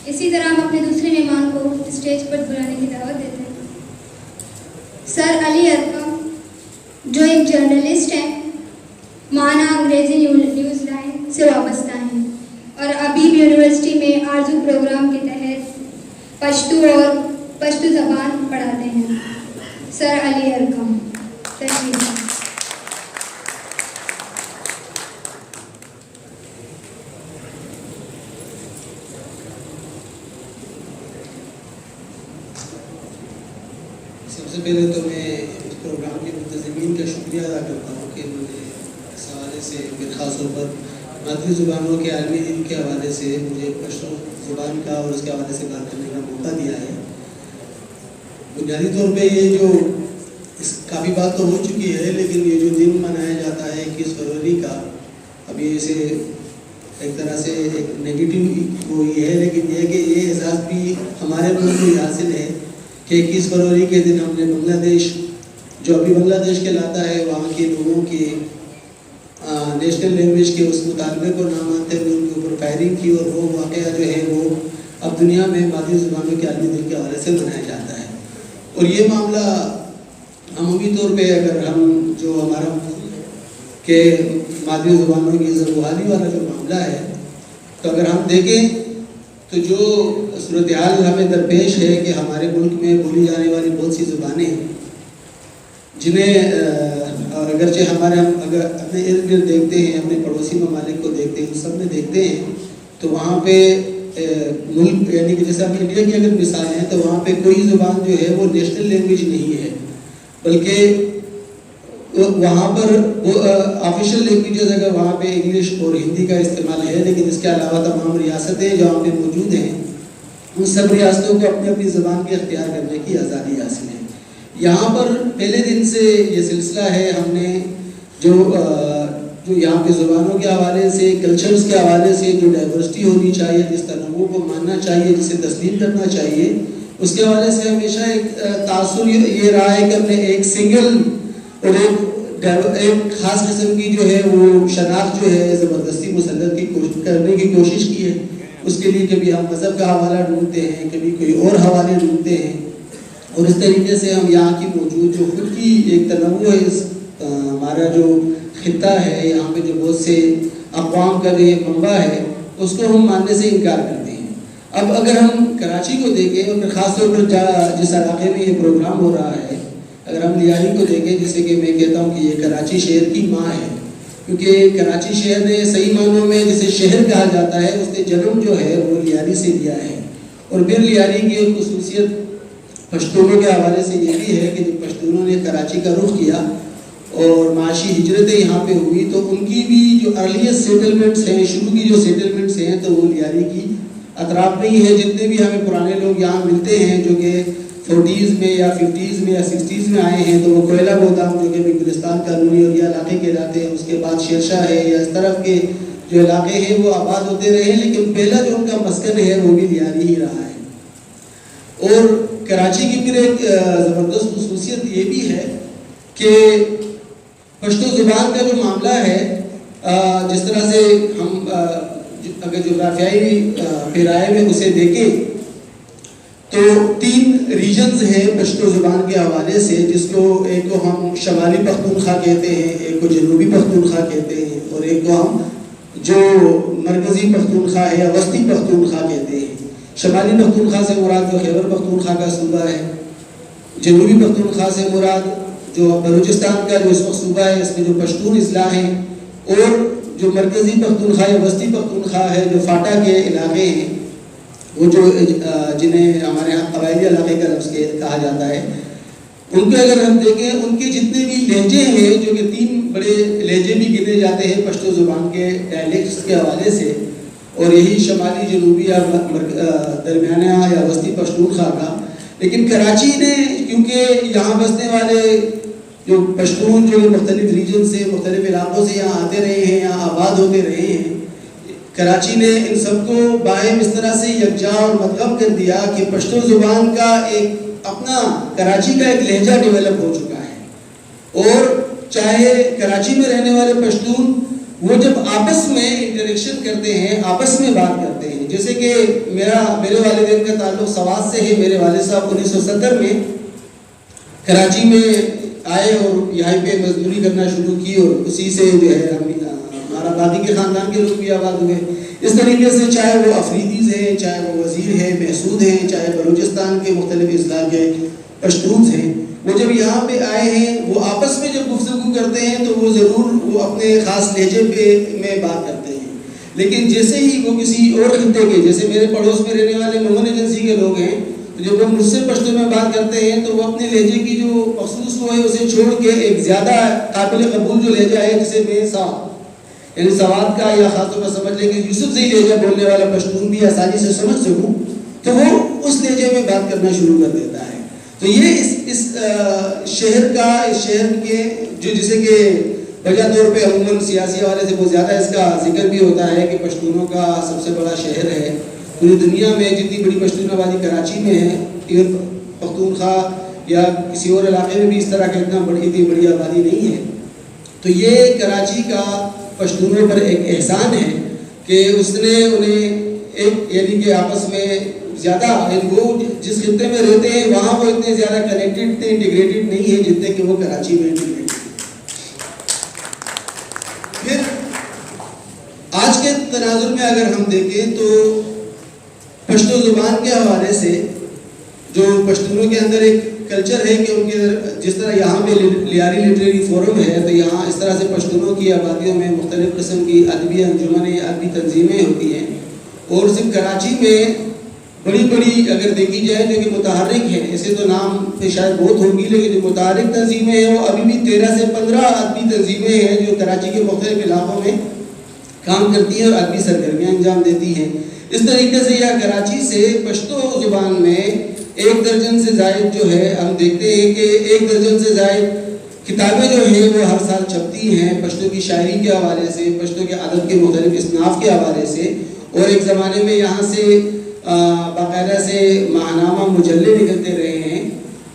اسی طرح ہم اپنے دوسرے مہمان کو اسٹیج پر بلانے کی دعوت دیتے ہیں۔ سر علی ارقم جو ایک جرنلسٹ ہیں، مانا انگریزی نیوز لائن سے وابستہ ہیں اور ابیب یونیورسٹی میں آرزو پروگرام کے تحت پشتو زبان پڑھاتے ہیں۔ سر علی ارقم تشریف۔ سب سے پہلے تو میں اس پروگرام کے منتظمین کا شکریہ ادا کرتا ہوں کہ انہوں نے اس حوالے سے پھر خاص طور پر مادری زبانوں کے عالمی دن کے حوالے سے مجھے پشتو زبان کا اور اس کے حوالے سے بات کرنے کا موقع دیا ہے۔ بنیادی طور پہ یہ جو کافی بات تو ہو چکی ہے، لیکن یہ جو دن منایا جاتا ہے 21 فروری کا، اب یہ اسے ایک طرح سے ایک نیگیٹو وہ یہ ہے، لیکن یہ کہ یہ احساس بھی ہمارے ملک کو حاصل ہے کہ 21 فروری کے دن ہم نے بنگلہ دیش جو ابھی بنگلہ دیش کہلاتا ہے، وہاں کے لوگوں کے نیشنل لینگویج کے اس مطالبے کو نہ مانتے ہوئے ان کے اوپر فائرنگ کی، اور وہ واقعہ جو ہے وہ اب دنیا میں مادری زبانوں کے عالمی دن کے حوالے سے منایا جاتا ہے۔ اور یہ معاملہ عمومی طور پہ اگر ہم جو ہمارا کہ مادری زبانوں کی زبانی والا جو معاملہ ہے، تو اگر ہم دیکھیں تو جو صورتحال ہمیں درپیش ہے کہ ہمارے ملک میں بولی جانے والی بہت سی زبانیں ہیں جنہیں اور اگرچہ ہمارے ہم اگر اپنے ارد گرد دیکھتے ہیں، اپنے پڑوسی ممالک کو دیکھتے ہیں، سب میں دیکھتے ہیں تو وہاں پہ ملک یعنی کہ جیسے ہم انڈیا کی اگر مثال ہے تو وہاں پہ کوئی زبان جو ہے وہ نیشنل لینگویج نہیں ہے، بلکہ وہاں پر آفیشیل لینگویجز اگر وہاں پہ انگلش اور ہندی کا استعمال ہے، لیکن اس کے علاوہ تمام ریاستیں جو وہاں پہ موجود ہیں ان سب ریاستوں کو اپنی اپنی زبان کے اختیار کرنے کی آزادی حاصل ہے۔ یہاں پر پہلے دن سے یہ سلسلہ ہے، ہم نے جو یہاں پہ زبانوں کے حوالے سے، کلچرز کے حوالے سے جو ڈائیورسٹی ہونی چاہیے، جس تنوع کو ماننا چاہیے، جسے تسلیم کرنا چاہیے، اس کے حوالے سے ہمیشہ ایک تاثر یہ رہا ہے کہ ہم نے ایک سنگل اور ایک خاص قسم کی جو ہے وہ شناخت جو ہے زبردستی مسلط کرنے کی کوشش کی ہے۔ اس کے لیے کبھی ہم مذہب کا حوالہ ڈھونڈتے ہیں، کبھی کوئی اور حوالے ڈھونڈتے ہیں، اور اس طریقے سے ہم یہاں کی موجود جو خود کی ایک تنوع ہے، ہمارا جو خطہ ہے، یہاں پہ جو بہت سے اقوام کا جو ایک منبع ہے، اس کو ہم ماننے سے انکار کرتے ہیں۔ اب اگر ہم کراچی کو دیکھیں اور پھر خاص طور پر جس علاقے میں یہ پروگرام ہو رہا ہے، اگر ہم لیاری کو دیکھیں، جسے کہ میں کہتا ہوں کہ یہ کراچی شہر کی ماں ہے، کیونکہ کراچی شہر نے صحیح معنوں میں جسے شہر کہا جاتا ہے، اس نے جنم جو ہے وہ لیاری سے لیا ہے۔ اور پھر لیاری کی ایک خصوصیت پشتونوں کے حوالے سے یہ بھی ہے کہ جب پشتونوں نے کراچی کا رخ کیا اور معاشی ہجرتیں یہاں پہ ہوئی، تو ان کی بھی جو ارلیسٹ سیٹلمنٹس ہیں، شروع کی جو سیٹلمنٹس ہیں، تو وہ لیاری کی اطراف میں ہی ہے۔ جتنے بھی ہمیں پرانے لوگ یہاں ملتے ہیں جو کہ 40s میں یا 50s میں یا 60s میں آئے ہیں، تو وہ کوئلہ گودام جو کہ گلستان کالونی اور یہ علاقے کہلاتے ہیں، اس کے بعد شیرشاہ ہے یا اس طرف کے جو علاقے ہیں وہ آباد ہوتے رہے، لیکن پہلا جو ان کا مسکن ہے وہ بھی لیاری ہی رہا ہے۔ اور کراچی کی پھر ایک زبردست خصوصیت یہ بھی ہے کہ پشتو زبان کا جو معاملہ ہے، جس طرح سے ہم اگر جغرافیائی پیرائے میں اسے دیکھیں تو 3 ریجنز ہیں پشتو زبان کے حوالے سے، جس کو ایک کو ہم شمالی پختونخوا کہتے ہیں، ایک کو جنوبی پختونخوا کہتے ہیں، اور ایک کو ہم جو مرکزی پختونخوا ہے یا وسطی پختونخوا کہتے ہیں۔ شمالی پختونخوا سے مراد جو خیبر پختونخوا کا صوبہ ہے، جنوبی پختونخوا سے مراد جو بلوچستان کا جو اس وقت صوبہ ہے، اس میں جو پشتون اضلاع ہیں، اور جو مرکزی پختونخوا یا وسطی پختونخوا ہے جو فاٹا کے علاقے ہیں، وہ جو جنہیں ہمارے یہاں قبائلی علاقے کا لفظ کہا جاتا ہے، ان کو اگر ہم دیکھیں ان کے جتنے بھی لہجے ہیں، جو کہ 3 بڑے لہجے بھی گنے جاتے ہیں پشتو زبان کے ڈائلیکٹس کے حوالے سے، اور یہی شمالی، جنوبی یا درمیانہ یا وسطی پشتونخوا کا۔ لیکن کراچی نے کیونکہ یہاں بسنے والے جو پشتون جو مختلف ریجن سے، مختلف علاقوں سے یہاں آتے رہے ہیں، یہاں آباد ہوتے رہے ہیں، کراچی نے ان سب کو باہم اس طرح سے یکجا اور مدغم کر دیا کہ پشتو زبان کا ایک اپنا کراچی کا ایک لہجہ ڈیولپ ہو چکا ہے۔ اور چاہے کراچی میں رہنے والے پشتون وہ جب آپس میں انٹریکشن کرتے ہیں، آپس میں بات کرتے ہیں، ہیں. جیسے کہ میرے والدین کا تعلق سوات سے ہے. میرے والد صاحب 1970 میں کراچی میں آئے اور یہاں پہ مزدوری کرنا شروع کی اور اسی سے جو ہے ہمارا دادی کے خاندان کے لوگ بھی آباد ہوئے. اس طریقے سے چاہے وہ افریدیز ہیں, چاہے وہ وزیر ہیں, محسود ہیں, چاہے بلوچستان کے مختلف اضلاع کے پشتونز ہیں, وہ جب یہاں پہ آئے ہیں وہ آپس میں جب گفتگو کرتے ہیں تو وہ ضرور وہ اپنے خاص لہجے میں بات کرتے ہیں. لیکن جیسے ہی وہ کسی اور خطے کے, جیسے میرے پڑوس میں رہنے والے مغن ایجنسی کے لوگ ہیں, تو جب وہ مجھ سے پشتو میں بات کرتے ہیں تو وہ اپنے لہجے کی جو مخصوص وہ ہے اسے چھوڑ کے ایک زیادہ قابل قبول جو لہجہ ہے جسے میں یعنی سوات کا یا خاص طور پر سمجھ لیں کہ یوسف زئی لہجہ بولنے والا پشتون بھی آسانی سے سمجھ سکوں, تو وہ اس لہجے میں بات کرنا شروع کر دیتا ہے. تو یہ اس شہر کے جو جسے کہ وجہ طور پہ عموماً سیاسی حوالے سے بہت زیادہ اس کا ذکر بھی ہوتا ہے کہ پشتونوں کا سب سے بڑا شہر ہے. پوری دنیا میں جتنی بڑی پشتون آبادی کراچی میں ہے, ایون پختونخوا یا کسی اور علاقے میں بھی اس طرح کا اتنا بڑی آبادی نہیں ہے. تو یہ کراچی کا پشتونوں پر ایک احسان ہے کہ اس نے انہیں ایک یعنی کہ آپس میں زیادہ وہ جس خطے میں رہتے ہیں وہاں وہ اتنے زیادہ کنیکٹڈ اتنے انٹیگریٹڈ نہیں ہیں جتنے کہ وہ کراچی میں انٹیگریٹڈ. پھر آج کے تناظر میں اگر ہم دیکھیں تو پشتو زبان کے حوالے سے جو پشتونوں کے اندر ایک کلچر ہے کہ ان کے جس طرح یہاں پہ لیاری لٹریری فورم ہے, تو یہاں اس طرح سے پشتونوں کی آبادیوں میں مختلف قسم کی ادبی انجمنیں, ادبی تنظیمیں ہوتی ہیں. اور صرف کراچی میں بڑی اگر دیکھی جائے جو کہ متحرک ہیں, ایسے تو نام پہ شاید بہت ہوگی, لیکن جو متحرک تنظیمیں ہیں وہ ابھی بھی 13 سے 15 ادبی تنظیمیں ہیں جو کراچی کے مختلف علاقوں میں کام کرتی ہیں اور ادبی سرگرمیاں انجام دیتی ہیں. اس طریقے سے یہ کراچی سے پشتو زبان میں 1 درجن سے زائد جو ہے ہم دیکھتے ہیں کہ 1 درجن سے زائد کتابیں جو ہیں وہ ہر سال چھپتی ہیں پشتو کی شاعری کے حوالے سے, پشتو کے ادب کے مختلف اصناف کے حوالے سے. اور ایک زمانے میں یہاں سے باقاعدہ سے ماہنامہ مجلے نکلتے رہے ہیں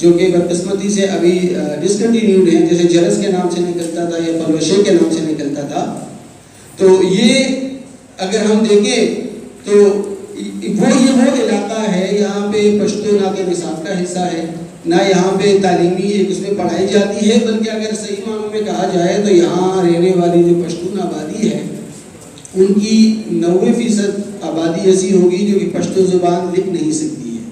جو کہ بدقسمتی سے ابھی ڈسکنٹینیوڈ ہیں, جیسے جرس کے نام سے نکلتا تھا یا پلوشے کے نام سے نکلتا تھا. تو یہ اگر ہم دیکھیں تو وہ علاقہ ہے یہاں پہ پشتو نہ تو نصاب کا حصہ ہے, نہ یہاں پہ تعلیمی ایک اس میں پڑھائی جاتی ہے, بلکہ اگر صحیح معنوں میں کہا جائے تو یہاں رہنے والی جو پشتون آبادی ہے ان کی 90% آبادی ایسی ہوگی جو کہ پشتو زبان لکھ نہیں سکتی ہے.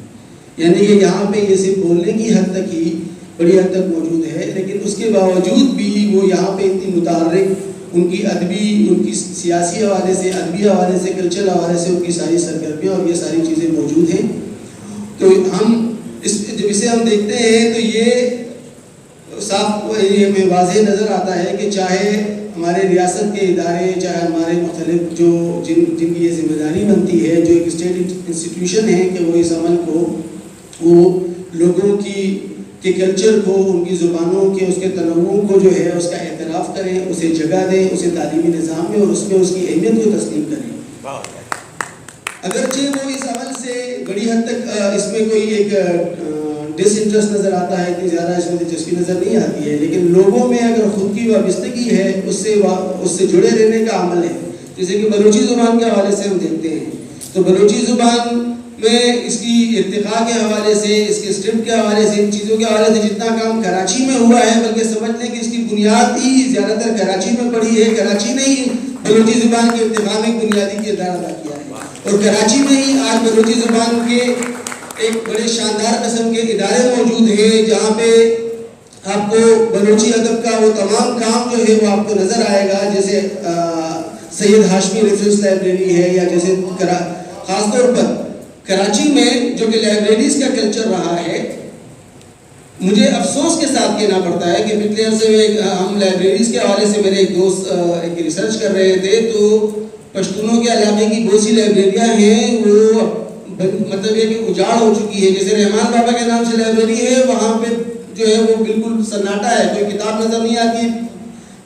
یعنی کہ یہاں پہ یہ صرف بولنے کی حد تک ہی بڑی حد تک موجود ہے, لیکن اس کے باوجود بھی وہ یہاں پہ اتنی متحرک, ان کی ادبی, ان کی سیاسی حوالے سے, ادبی حوالے سے, کلچر حوالے سے ان کی ساری سرگرمیاں اور یہ ساری چیزیں موجود ہیں. تو ہم جب اسے ہم دیکھتے ہیں تو یہ صاف ہمیں واضح نظر آتا ہے کہ چاہے ہمارے ریاست کے ادارے, چاہے ہمارے مختلف جن کی یہ ذمہ داری بنتی ہے, جو ایک اسٹیٹ انسٹیٹیوشن ہے کہ وہ اس عمل کو, وہ لوگوں کے کلچر کو, ان کی زبانوں کے, اس کے تنوع کو جو ہے اس کا اعتراف کریں, اسے جگہ دیں, اسے تعلیمی نظام میں اور اس میں اس کی اہمیت کو تسلیم کریں. اگرچہ وہ اس عمل سے بڑی حد تک اس میں کوئی ایک ڈس انٹرسٹ نظر آتا ہے, اتنی زیادہ اس میں دلچسپی نظر نہیں آتی ہے, لیکن لوگوں میں اگر خود کی وابستگی ہے اس سے جڑے رہنے کا عمل ہے. جیسے کہ بلوچی زبان کے حوالے سے ہم دیکھتے ہیں تو بلوچی زبان میں اس کی ارتقاء کے حوالے سے, اس کے اسکرپٹ کے حوالے سے, ان چیزوں کے حوالے سے جتنا کام کراچی میں ہوا ہے, بلکہ سمجھ لیں کہ اس کی بنیاد ہی زیادہ تر کراچی میں پڑی ہے. کراچی نے ہی بلوچی زبان کے ارتقاء میں بنیادی کردار ادا کیا ہے, اور کراچی میں ہی آج بلوچی زبان کے ایک بڑے شاندار قسم کے ادارے موجود ہیں جہاں پہ آپ کو بلوچی ادب کا وہ تمام کام جو ہے وہ آپ کو نظر آئے گا. جیسے سید ہاشمی ریفرنس لائبریری ہے, یا جیسے خاص طور پر کراچی میں جو کہ لائبریریز کا کلچر رہا ہے, مجھے افسوس کے ساتھ کہنا پڑتا ہے کہ پچھلے عرصے میں ہم لائبریریز کے حوالے سے میرے ایک دوست ایک ریسرچ کر رہے تھے, تو پشتونوں کے علاقے کی بہت سی لائبریریاں ہیں وہ مطلب یہ کہ اجاڑ ہو چکی ہے. جیسے رحمان بابا کے نام سے لائبریری ہے, وہاں پہ جو ہے وہ بالکل سناٹا ہے, کوئی کتاب نظر نہیں آتی,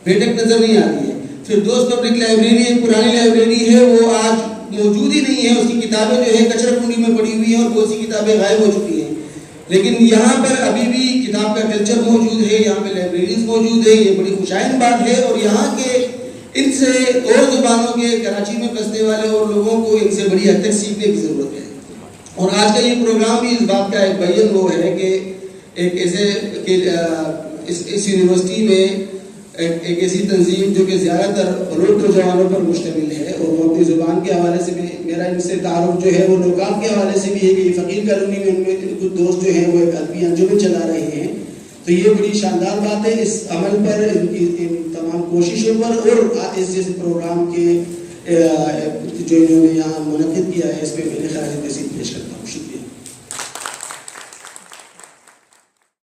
بیٹھک نظر نہیں آتی ہے. پھر دوست پبلک لائبریری ایک پرانی لائبریری ہے, وہ آج موجود ہی نہیں ہے, اس کی کتابیں جو ہے کچرا کنڈی میں پڑی ہوئی ہیں اور بہت سی کتابیں غائب ہو چکی ہیں. لیکن یہاں پر ابھی بھی کتاب کا کلچر موجود ہے, یہاں پہ لائبریریز موجود ہے, یہ بڑی خوشائن بات ہے. اور یہاں کے ان سے اور زبانوں کے کراچی میں بسنے والے اور لوگوں کو ان سے بڑی حد تک سیکھنے کی ضرورت ہے. اور آج کا یہ پروگرام بھی اس بات کا ایک بیان وہ ہے کہ ایک ایسے اس یونیورسٹی میں ایک ایسی تنظیم جو کہ زیادہ تر بلوچ نوجوانوں پر مشتمل ہے اور وہ اپنی زبان کے حوالے سے بھی میرا ان سے تعارف جو ہے وہ لوکال کے حوالے سے بھی ہے کہ فقیر کالونی میں ان میں کچھ دوست جو ہیں وہ ایک ادبی انجمن چلا رہے ہیں. تو یہ بڑی شاندار بات ہے. اس عمل پر ان تمام کوششوں پر اور اس جیسے پروگرام کے جو انہوں نے یہاں منعقد کیا ہے اس پہ میرے خیال سے تحسین پیش کرتا ہوں.